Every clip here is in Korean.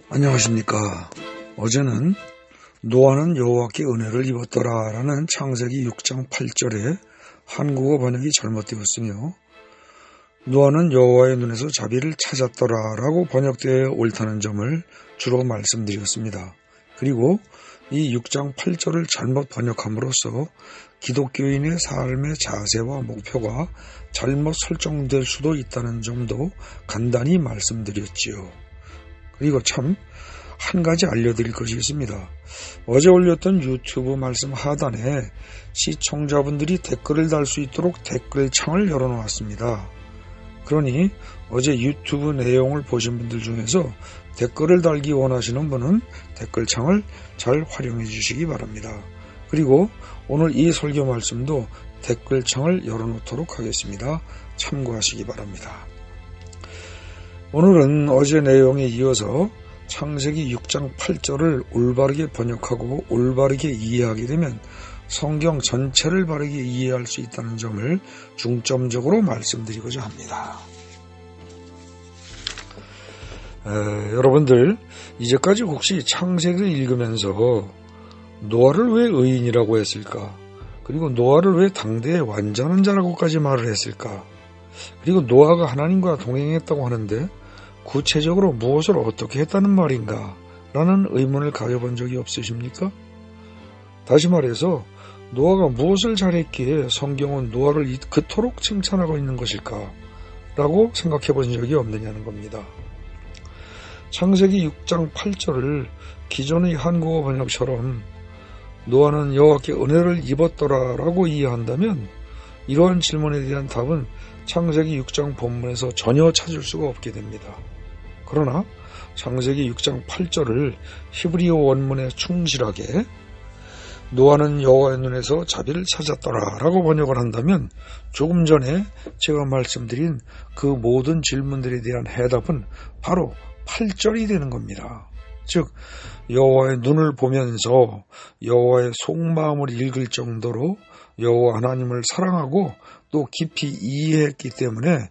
안녕하십니까. 어제는 노아는 여호와께 은혜를 입었더라 라는 창세기 6장 8절에 한국어 번역이 잘못되었으며 노아는 여호와의 눈에서 자비를 찾았더라 라고 번역되어 옳다는 점을 주로 말씀드렸습니다. 그리고 이 6장 8절을 잘못 번역함으로써 기독교인의 삶의 자세와 목표가 잘못 설정될 수도 있다는 점도 간단히 말씀드렸지요. 그리고 참 한 가지 알려드릴 것이 있습니다. 어제 올렸던 유튜브 말씀 하단에 시청자분들이 댓글을 달 수 있도록 댓글창을 열어놓았습니다. 그러니 어제 유튜브 내용을 보신 분들 중에서 댓글을 달기 원하시는 분은 댓글창을 잘 활용해 주시기 바랍니다. 그리고 오늘 이 설교 말씀도 댓글창을 열어놓도록 하겠습니다. 참고하시기 바랍니다. 오늘은 어제 내용에 이어서 창세기 6장 8절을 올바르게 번역하고 올바르게 이해하게 되면 성경 전체를 바르게 이해할 수 있다는 점을 중점적으로 말씀드리고자 합니다. 여러분들 이제까지 혹시 창세기를 읽으면서 노아를 왜 의인이라고 했을까? 그리고 노아를 왜 당대의 완전한 자라고까지 말을 했을까? 그리고 노아가 하나님과 동행했다고 하는데 구체적으로 무엇을 어떻게 했다는 말인가? 라는 의문을 가져본 적이 없으십니까? 다시 말해서 노아가 무엇을 잘했기에 성경은 노아를 그토록 칭찬하고 있는 것일까? 라고 생각해 본 적이 없느냐는 겁니다. 창세기 6장 8절을 기존의 한국어 번역처럼 노아는 여호와께 은혜를 입었더라 라고 이해한다면 이러한 질문에 대한 답은 창세기 6장 본문에서 전혀 찾을 수가 없게 됩니다. 그러나 창세기 6장 8절을 히브리어 원문에 충실하게 노아는 여호와의 눈에서 자비를 찾았더라 라고 번역을 한다면 조금 전에 제가 말씀드린 그 모든 질문들에 대한 해답은 바로 8절이 되는 겁니다. 즉 여호와의 눈을 보면서 여호와의 속마음을 읽을 정도로 여호와 하나님을 사랑하고 또 깊이 이해했기 때문에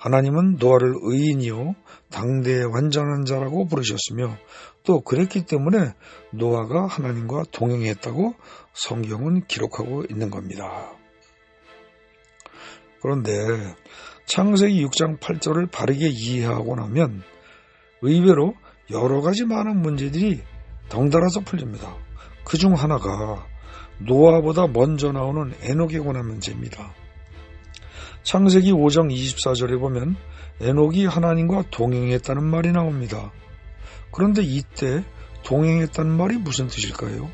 하나님은 노아를 의인이요 당대의 완전한 자라고 부르셨으며 또 그랬기 때문에 노아가 하나님과 동행했다고 성경은 기록하고 있는 겁니다. 그런데 창세기 6장 8절을 바르게 이해하고 나면 의외로 여러 가지 많은 문제들이 덩달아서 풀립니다. 그중 하나가 노아보다 먼저 나오는 에녹에 관한 문제입니다. 창세기 5장 24절에 보면 에녹이 하나님과 동행했다는 말이 나옵니다. 그런데 이때 동행했다는 말이 무슨 뜻일까요?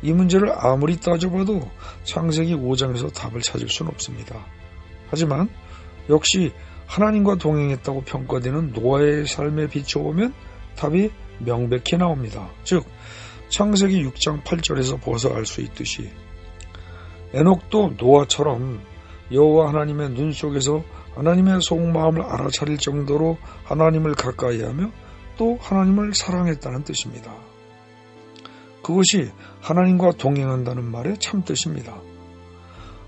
이 문제를 아무리 따져봐도 창세기 5장에서 답을 찾을 수는 없습니다. 하지만 역시 하나님과 동행했다고 평가되는 노아의 삶에 비춰보면 답이 명백히 나옵니다. 즉 창세기 6장 8절에서 보아서 알 수 있듯이 에녹도 노아처럼 여호와 하나님의 눈 속에서 하나님의 속마음을 알아차릴 정도로 하나님을 가까이하며 또 하나님을 사랑했다는 뜻입니다. 그것이 하나님과 동행한다는 말의 참뜻입니다.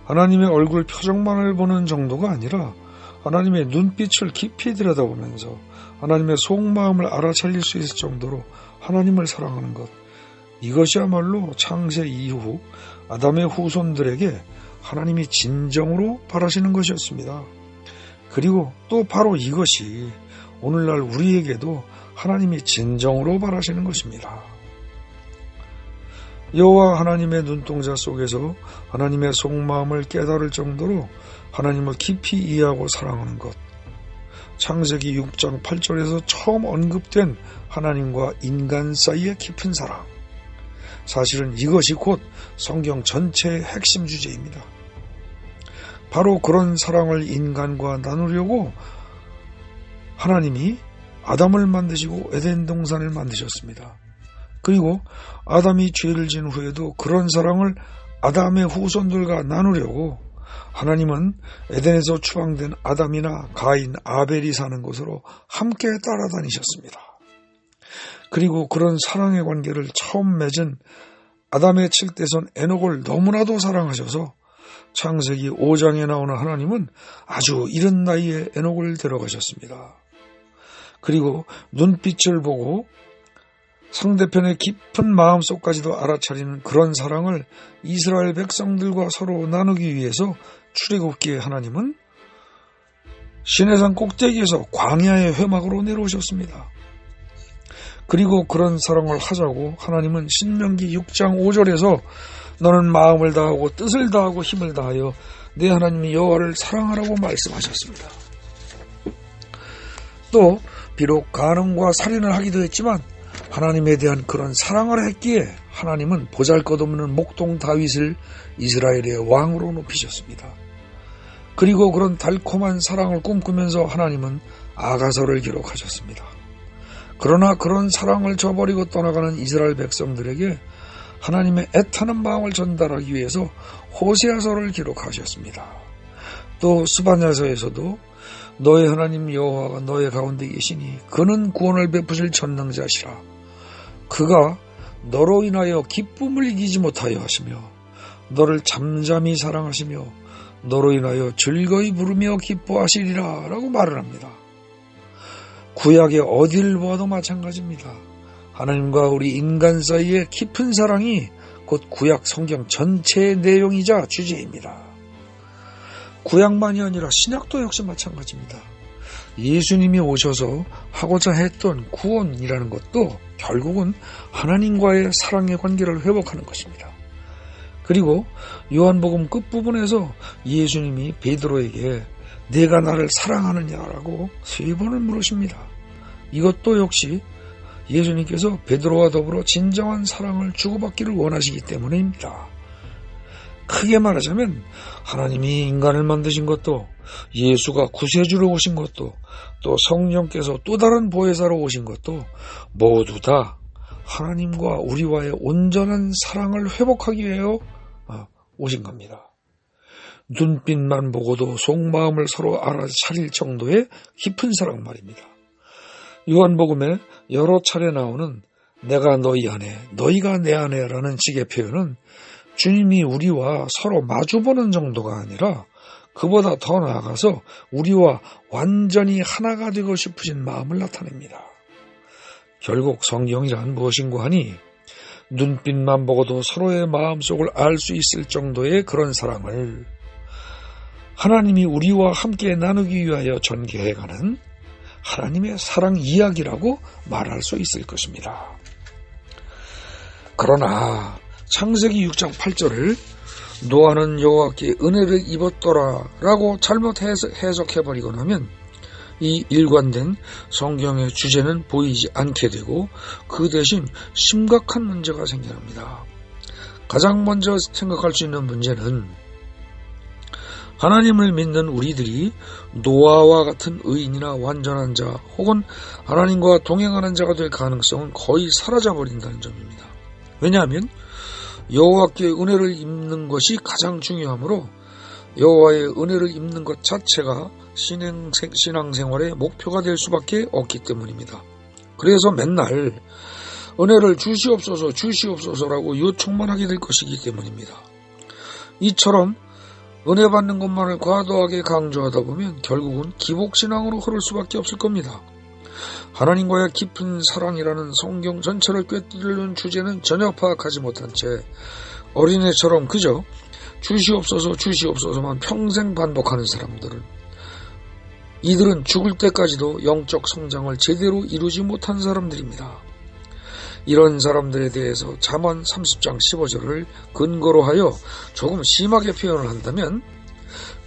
하나님의 얼굴 표정만을 보는 정도가 아니라 하나님의 눈빛을 깊이 들여다보면서 하나님의 속마음을 알아차릴 수 있을 정도로 하나님을 사랑하는 것, 이것이야말로 창세 이후 아담의 후손들에게 하나님이 진정으로 바라시는 것이었습니다. 그리고 또 바로 이것이 오늘날 우리에게도 하나님이 진정으로 바라시는 것입니다. 여호와 하나님의 눈동자 속에서 하나님의 속마음을 깨달을 정도로 하나님을 깊이 이해하고 사랑하는 것, 창세기 6장 8절에서 처음 언급된 하나님과 인간 사이의 깊은 사랑, 사실은 이것이 곧 성경 전체의 핵심 주제입니다. 바로 그런 사랑을 인간과 나누려고 하나님이 아담을 만드시고 에덴 동산을 만드셨습니다. 그리고 아담이 죄를 지은 후에도 그런 사랑을 아담의 후손들과 나누려고 하나님은 에덴에서 추방된 아담이나 가인, 아벨이 사는 곳으로 함께 따라다니셨습니다. 그리고 그런 사랑의 관계를 처음 맺은 아담의 칠대손 에녹을 너무나도 사랑하셔서 창세기 5장에 나오는 하나님은 아주 이른 나이에 에녹을 데려가셨습니다. 그리고 눈빛을 보고 상대편의 깊은 마음속까지도 알아차리는 그런 사랑을 이스라엘 백성들과 서로 나누기 위해서 출애굽기에 하나님은 시내산 꼭대기에서 광야의 회막으로 내려오셨습니다. 그리고 그런 사랑을 하자고 하나님은 신명기 6장 5절에서 너는 마음을 다하고 뜻을 다하고 힘을 다하여 내 하나님 여호와를 사랑하라고 말씀하셨습니다. 또 비록 간음과 살인을 하기도 했지만 하나님에 대한 그런 사랑을 했기에 하나님은 보잘것없는 목동 다윗을 이스라엘의 왕으로 높이셨습니다. 그리고 그런 달콤한 사랑을 꿈꾸면서 하나님은 아가서를 기록하셨습니다. 그러나 그런 사랑을 저버리고 떠나가는 이스라엘 백성들에게 하나님의 애타는 마음을 전달하기 위해서 호세아서를 기록하셨습니다. 또 스바냐서에서도 너의 하나님 여호와가 너의 가운데 계시니 그는 구원을 베푸실 전능자시라. 그가 너로 인하여 기쁨을 이기지 못하여 하시며 너를 잠잠히 사랑하시며 너로 인하여 즐거이 부르며 기뻐하시리라 라고 말을 합니다. 구약의 어디를 보아도 마찬가지입니다. 하나님과 우리 인간 사이의 깊은 사랑이 곧 구약 성경 전체의 내용이자 주제입니다. 구약만이 아니라 신약도 역시 마찬가지입니다. 예수님이 오셔서 하고자 했던 구원이라는 것도 결국은 하나님과의 사랑의 관계를 회복하는 것입니다. 그리고 요한복음 끝부분에서 예수님이 베드로에게 내가 나를 사랑하느냐라고 3번을 물으십니다. 이것도 역시 예수님께서 베드로와 더불어 진정한 사랑을 주고받기를 원하시기 때문입니다. 크게 말하자면 하나님이 인간을 만드신 것도 예수가 구세주로 오신 것도 또 성령께서 또 다른 보혜사로 오신 것도 모두 다 하나님과 우리와의 온전한 사랑을 회복하기 위하여 오신 겁니다. 눈빛만 보고도 속마음을 서로 알아차릴 정도의 깊은 사랑 말입니다. 요한복음에 여러 차례 나오는 내가 너희 안에 너희가 내 안에라는 식의 표현은 주님이 우리와 서로 마주보는 정도가 아니라 그보다 더 나아가서 우리와 완전히 하나가 되고 싶으신 마음을 나타냅니다. 결국 성경이란 무엇인고 하니 눈빛만 보고도 서로의 마음속을 알 수 있을 정도의 그런 사랑을 하나님이 우리와 함께 나누기 위하여 전개해가는 하나님의 사랑 이야기라고 말할 수 있을 것입니다. 그러나 창세기 6장 8절을 노아는 여호와께 은혜를 입었더라 라고 잘못 해석해버리거나 하면 이 일관된 성경의 주제는 보이지 않게 되고 그 대신 심각한 문제가 생겨납니다. 가장 먼저 생각할 수 있는 문제는 하나님을 믿는 우리들이 노아와 같은 의인이나 완전한 자 혹은 하나님과 동행하는 자가 될 가능성은 거의 사라져버린다는 점입니다. 왜냐하면 여호와께 은혜를 입는 것이 가장 중요하므로 여호와의 은혜를 입는 것 자체가 신앙생활의 목표가 될 수밖에 없기 때문입니다. 그래서 맨날 은혜를 주시옵소서 주시옵소서라고 요청만 하게 될 것이기 때문입니다. 이처럼 은혜 받는 것만을 과도하게 강조하다 보면 결국은 기복신앙으로 흐를 수밖에 없을 겁니다. 하나님과의 깊은 사랑이라는 성경 전체를 꿰뚫는 주제는 전혀 파악하지 못한 채 어린애처럼 그저 주시옵소서 주시옵소서만 평생 반복하는 사람들은 이들은 죽을 때까지도 영적 성장을 제대로 이루지 못한 사람들입니다. 이런 사람들에 대해서 잠언 30장 15절을 근거로 하여 조금 심하게 표현을 한다면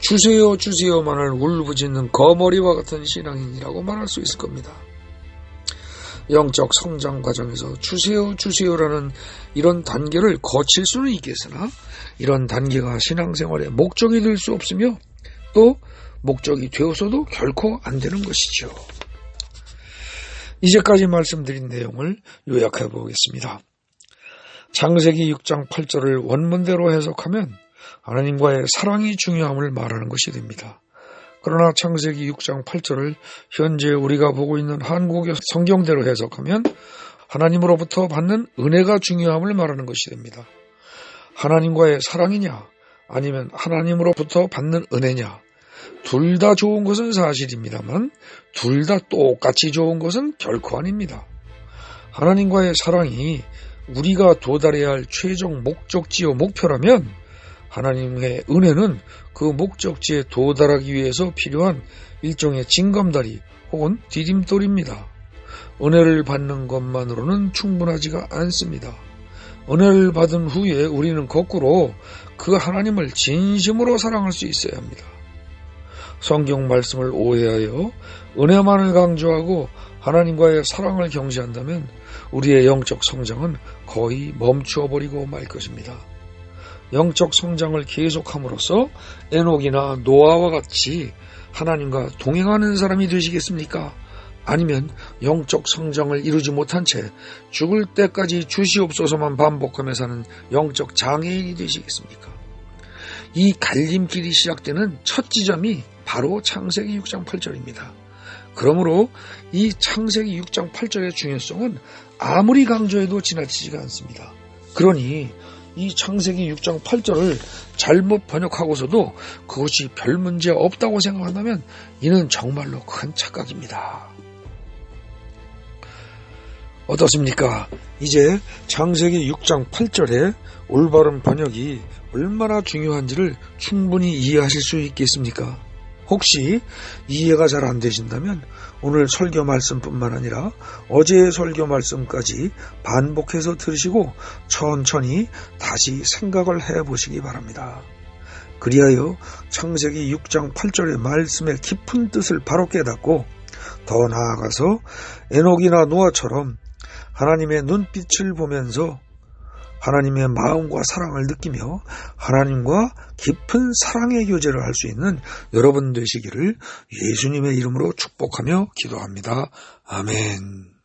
주세요 주세요만을 울부짖는 거머리와 같은 신앙인이라고 말할 수 있을 겁니다. 영적 성장 과정에서 주세요 주세요라는 이런 단계를 거칠 수는 있겠으나 이런 단계가 신앙생활의 목적이 될 수 없으며 또 목적이 되어서도 결코 안 되는 것이죠. 이제까지 말씀드린 내용을 요약해 보겠습니다. 창세기 6장 8절을 원문대로 해석하면 하나님과의 사랑이 중요함을 말하는 것이 됩니다. 그러나 창세기 6장 8절을 현재 우리가 보고 있는 한국의 성경대로 해석하면 하나님으로부터 받는 은혜가 중요함을 말하는 것이 됩니다. 하나님과의 사랑이냐 아니면 하나님으로부터 받는 은혜냐 둘 다 좋은 것은 사실입니다만 둘 다 똑같이 좋은 것은 결코 아닙니다. 하나님과의 사랑이 우리가 도달해야 할 최종 목적지요 목표라면 하나님의 은혜는 그 목적지에 도달하기 위해서 필요한 일종의 징검다리 혹은 디딤돌입니다. 은혜를 받는 것만으로는 충분하지가 않습니다. 은혜를 받은 후에 우리는 거꾸로 그 하나님을 진심으로 사랑할 수 있어야 합니다. 성경 말씀을 오해하여 은혜만을 강조하고 하나님과의 사랑을 경시한다면 우리의 영적 성장은 거의 멈추어 버리고 말 것입니다. 영적 성장을 계속함으로써 에녹이나 노아와 같이 하나님과 동행하는 사람이 되시겠습니까? 아니면 영적 성장을 이루지 못한 채 죽을 때까지 주시옵소서만 반복하며 사는 영적 장애인이 되시겠습니까? 이 갈림길이 시작되는 첫 지점이 바로 창세기 6장 8절입니다. 그러므로 이 창세기 6장 8절의 중요성은 아무리 강조해도 지나치지가 않습니다. 그러니 이 창세기 6장 8절을 잘못 번역하고서도 그것이 별 문제 없다고 생각한다면 이는 정말로 큰 착각입니다. 어떻습니까? 이제 창세기 6장 8절의 올바른 번역이 얼마나 중요한지를 충분히 이해하실 수 있겠습니까? 혹시 이해가 잘 안 되신다면 오늘 설교 말씀뿐만 아니라 어제의 설교 말씀까지 반복해서 들으시고 천천히 다시 생각을 해보시기 바랍니다. 그리하여 창세기 6장 8절의 말씀의 깊은 뜻을 바로 깨닫고 더 나아가서 에녹이나 노아처럼 하나님의 눈빛을 보면서 하나님의 마음과 사랑을 느끼며 하나님과 깊은 사랑의 교제를 할 수 있는 여러분 되시기를 예수님의 이름으로 축복하며 기도합니다. 아멘.